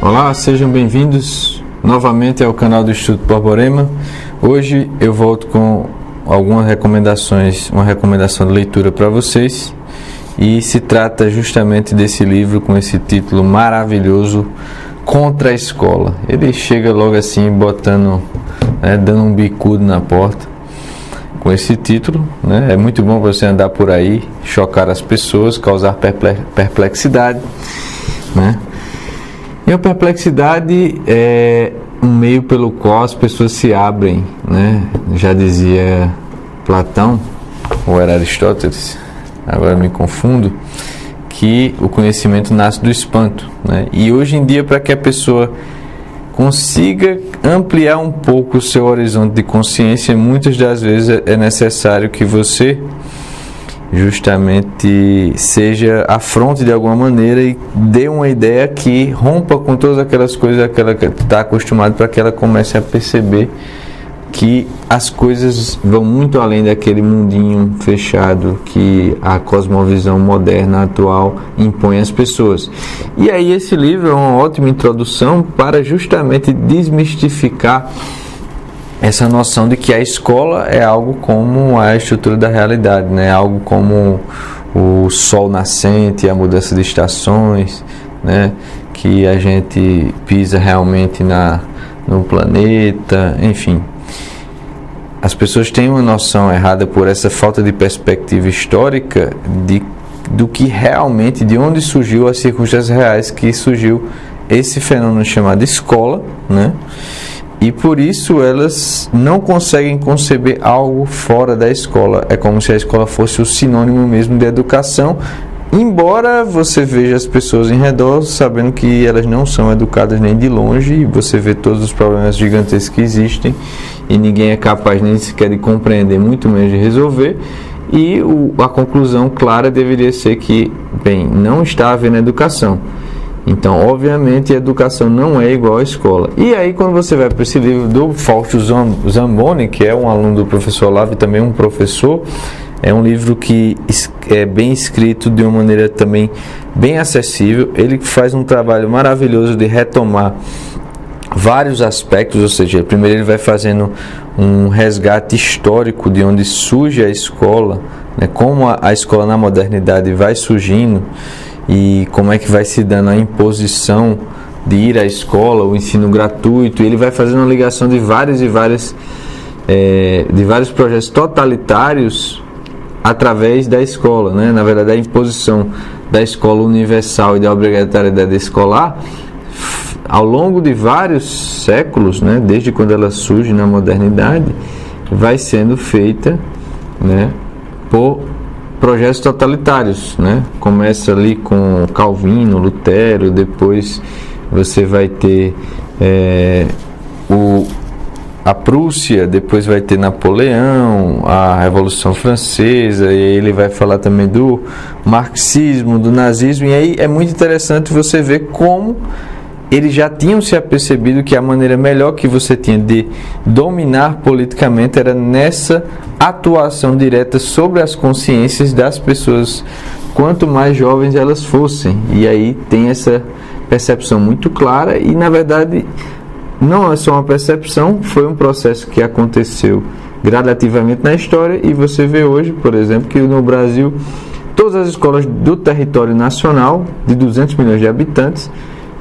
Olá, sejam bem-vindos novamente ao canal do Instituto Borborema. Hoje eu volto com algumas recomendações, uma recomendação de leitura para vocês, e se trata justamente desse livro com esse título maravilhoso, Contra a Escola. Ele chega logo assim, botando, dando um bicudo na porta com esse título, É muito bom você andar por aí, chocar as pessoas, causar perplexidade, E a perplexidade é um meio pelo qual as pessoas se abrem, Já dizia Platão, ou era Aristóteles, agora me confundo, que o conhecimento nasce do espanto, E hoje em dia, para que a pessoa consiga ampliar um pouco o seu horizonte de consciência, muitas das vezes é necessário que você justamente seja afronte de alguma maneira e dê uma ideia que rompa com todas aquelas coisas que ela está acostumada, para que ela comece a perceber que as coisas vão muito além daquele mundinho fechado que a cosmovisão moderna atual impõe às pessoas. E aí esse livro é uma ótima introdução para justamente desmistificar essa noção de que a escola é algo como a estrutura da realidade, algo como o sol nascente, a mudança de estações, que a gente pisa realmente no planeta, enfim. As pessoas têm uma noção errada por essa falta de perspectiva histórica do que realmente, de onde surgiu as circunstâncias reais que surgiu esse fenômeno chamado escola, E por isso elas não conseguem conceber algo fora da escola. É como se a escola fosse o sinônimo mesmo de educação, embora você veja as pessoas em redor sabendo que elas não são educadas nem de longe, e você vê todos os problemas gigantescos que existem e ninguém é capaz nem sequer de compreender, muito menos de resolver. E a conclusão clara deveria ser que, não está havendo educação. Então, obviamente, a educação não é igual à escola. E aí, quando você vai para esse livro do Fausto Zamboni, que é um aluno do professor Olavo e também um professor, é um livro que é bem escrito, de uma maneira também bem acessível. Ele faz um trabalho maravilhoso de retomar vários aspectos, ou seja, primeiro ele vai fazendo um resgate histórico de onde surge a escola, como a escola na modernidade vai surgindo, e como é que vai se dando a imposição de ir à escola, o ensino gratuito. E ele vai fazendo uma ligação de vários projetos totalitários através da escola, Na verdade, a imposição da escola universal e da obrigatoriedade escolar, ao longo de vários séculos, desde quando ela surge na modernidade, vai sendo feita, por projetos totalitários, Começa ali com Calvino, Lutero, depois você vai ter a Prússia, depois vai ter Napoleão, a Revolução Francesa, e aí ele vai falar também do marxismo, do nazismo. E aí é muito interessante você ver como eles já tinham se apercebido que a maneira melhor que você tinha de dominar politicamente era nessa atuação direta sobre as consciências das pessoas, quanto mais jovens elas fossem. E aí tem essa percepção muito clara, e na verdade não é só uma percepção, foi um processo que aconteceu gradativamente na história. E você vê hoje, por exemplo, que no Brasil todas as escolas do território nacional, de 200 milhões de habitantes,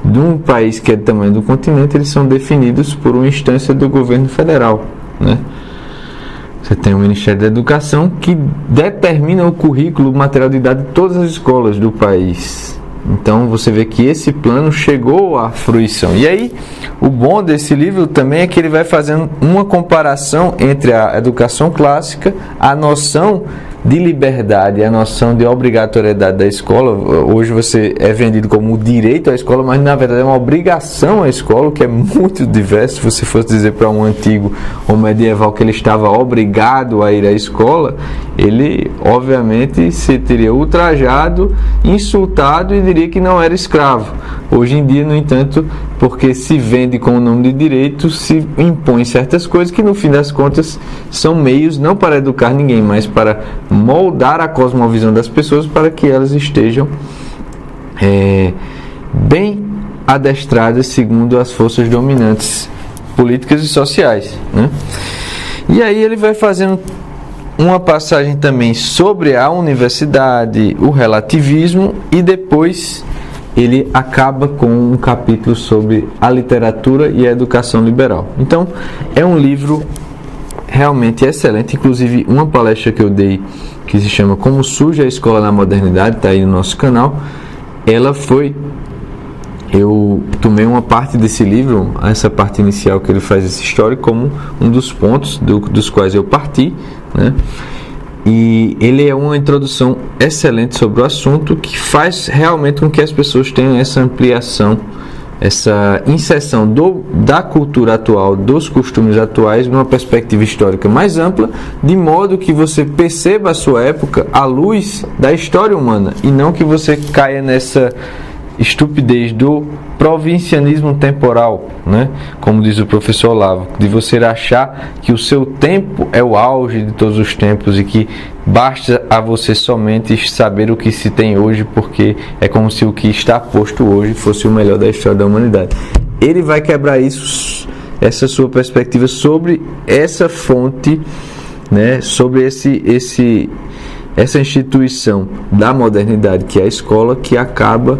de um país que é do tamanho do continente, eles são definidos por uma instância do governo federal, Você tem o Ministério da Educação, que determina o currículo, o material de idade de todas as escolas do país. Então você vê que esse plano chegou à fruição. E aí, o bom desse livro também é que ele vai fazendo uma comparação entre a educação clássica, a noção de liberdade, a noção de obrigatoriedade da escola. Hoje você é vendido como o direito à escola, mas na verdade é uma obrigação à escola, que é muito diverso. Se você fosse dizer para um antigo ou medieval que ele estava obrigado a ir à escola, ele obviamente se teria ultrajado, insultado e diria que não era escravo. Hoje em dia, no entanto, porque se vende com o nome de direito, se impõe certas coisas que no fim das contas são meios não para educar ninguém, mas para moldar a cosmovisão das pessoas para que elas estejam bem adestradas segundo as forças dominantes políticas e sociais, né? E aí ele vai fazendo uma passagem também sobre a universidade, o relativismo, e depois ele acaba com um capítulo sobre a literatura e a educação liberal. Então, é um livro realmente excelente. Inclusive, uma palestra que eu dei, que se chama Como Surge a Escola na Modernidade, está aí no nosso canal, eu tomei uma parte desse livro, essa parte inicial que ele faz essa história, como um dos pontos dos quais eu parti, né? E ele é uma introdução excelente sobre o assunto, que faz realmente com que as pessoas tenham essa ampliação, essa inserção da cultura atual, dos costumes atuais, numa perspectiva histórica mais ampla, de modo que você perceba a sua época à luz da história humana, e não que você caia nessa estupidez do provincianismo temporal, né? Como diz o professor Olavo, de você achar que o seu tempo é o auge de todos os tempos e que basta a você somente saber o que se tem hoje, porque é como se o que está posto hoje fosse o melhor da história da humanidade. Ele vai quebrar isso, essa sua perspectiva sobre essa fonte, né? Sobre essa instituição da modernidade que é a escola, que acaba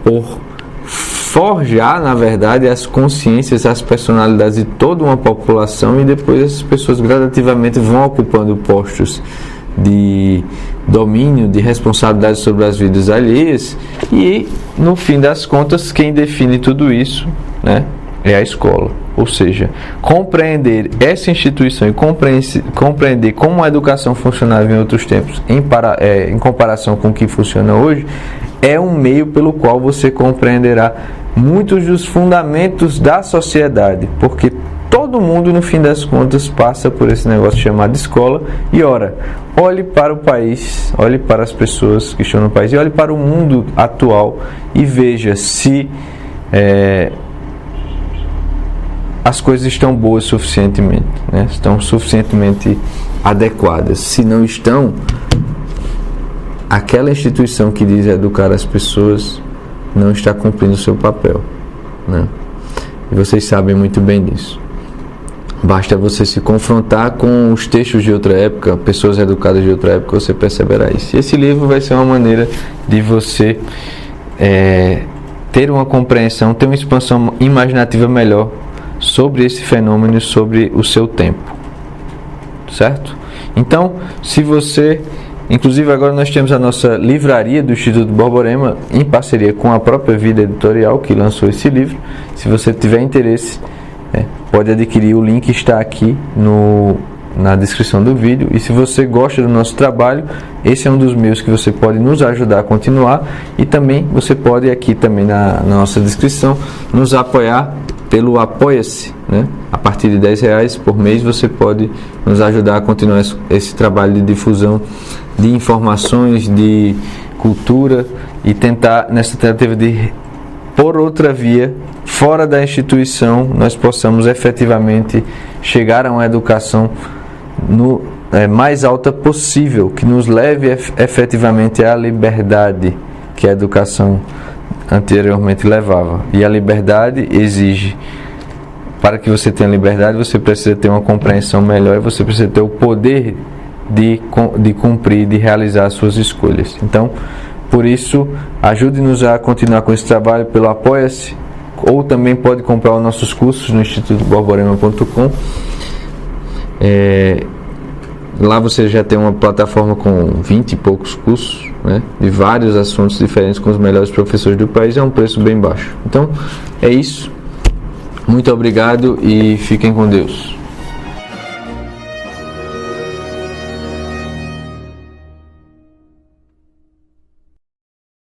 por forjar, na verdade, as consciências, as personalidades de toda uma população, e depois essas pessoas gradativamente vão ocupando postos de domínio, de responsabilidade sobre as vidas alheias, e no fim das contas quem define tudo isso, né, é a escola. Ou seja, compreender essa instituição e compreender como a educação funcionava em outros tempos em comparação com o que funciona hoje, é um meio pelo qual você compreenderá muitos dos fundamentos da sociedade, porque todo mundo, no fim das contas, passa por esse negócio chamado escola. E ora, olhe para o país, olhe para as pessoas que estão no país e olhe para o mundo atual e veja se as coisas estão boas suficientemente, né? Estão suficientemente adequadas. Se não estão, aquela instituição que diz educar as pessoas não está cumprindo o seu papel, né? E vocês sabem muito bem disso. Basta você se confrontar com os textos de outra época, pessoas educadas de outra época, você perceberá isso. E esse livro vai ser uma maneira de você ter uma compreensão, ter uma expansão imaginativa melhor sobre esse fenômeno e sobre o seu tempo, certo? Então, se você... Inclusive agora nós temos a nossa livraria do Instituto Borborema, em parceria com a própria Vida Editorial, que lançou esse livro. Se você tiver interesse, pode adquirir, o link está aqui na descrição do vídeo. E se você gosta do nosso trabalho, esse é um dos meios que você pode nos ajudar a continuar. E também você pode, aqui também na nossa descrição, nos apoiar pelo Apoia-se, né? A partir de R$10 por mês você pode nos ajudar a continuar esse trabalho de difusão de informações, de cultura, e tentar, nessa tentativa de, por outra via, fora da instituição, nós possamos efetivamente chegar a uma educação mais alta possível, que nos leve efetivamente à liberdade que a educação anteriormente levava. E a liberdade exige, para que você tenha liberdade, você precisa ter uma compreensão melhor, e você precisa ter o poder de cumprir, de realizar as suas escolhas. Então, por isso, ajude-nos a continuar com esse trabalho pelo Apoia-se, ou também pode comprar os nossos cursos no institutoborborema.com. Lá você já tem uma plataforma com 20 e poucos cursos, né, de vários assuntos diferentes, com os melhores professores do país, é um preço bem baixo. Então, é isso. Muito obrigado e fiquem com Deus.